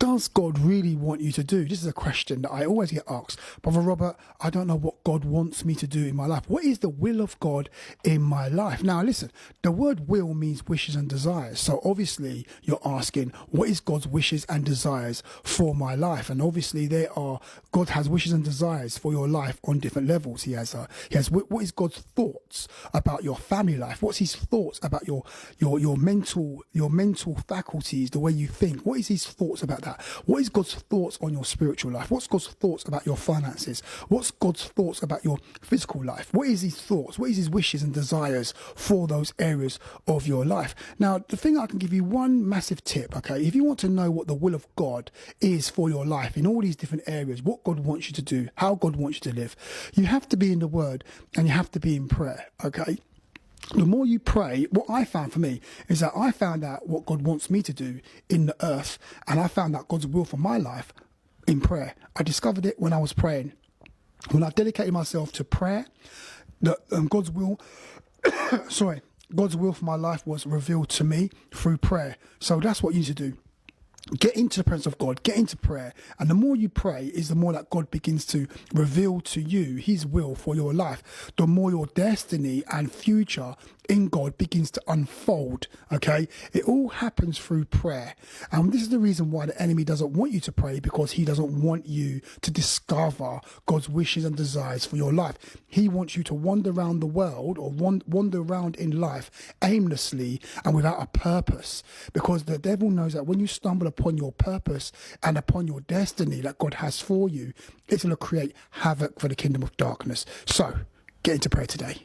does God really want you to do? This is a question that I always get asked. Brother Robert, I don't know what God wants me to do in my life. What is the will of God in my life? Now, listen, the word will means wishes and desires. So obviously you're asking, what is God's wishes and desires for my life? And obviously God has wishes and desires for your life on different levels. He has what is God's thoughts about your family life? What's his thoughts about your mental faculties, the way you think? What is his thoughts about that? What is God's thoughts on your spiritual life? What's God's thoughts about your finances? What's God's thoughts about your physical life? What is his thoughts? What is his wishes and desires for those areas of your life? Now, the thing I can give you one massive tip, okay? If you want to know what the will of God is for your life in all these different areas, what God wants you to do, how God wants you to live, you have to be in the Word and you have to be in prayer, okay? The more you pray, what I found for me is that I found out what God wants me to do in the earth, and I found out God's will for my life in prayer. I discovered it when I was praying. When I dedicated myself to prayer, God's will, God's will for my life was revealed to me through prayer. So that's what you need to do. Get into the presence of God, get into prayer. And the more you pray is the more that God begins to reveal to you his will for your life. The more your destiny and future in God begins to unfold, okay? It all happens through prayer. And this is the reason why the enemy doesn't want you to pray, because he doesn't want you to discover God's wishes and desires for your life. He wants you to wander around the world or wander around in life aimlessly and without a purpose, because the devil knows that when you stumble upon your purpose and upon your destiny that God has for you, it's going to create havoc for the kingdom of darkness. So get into prayer today.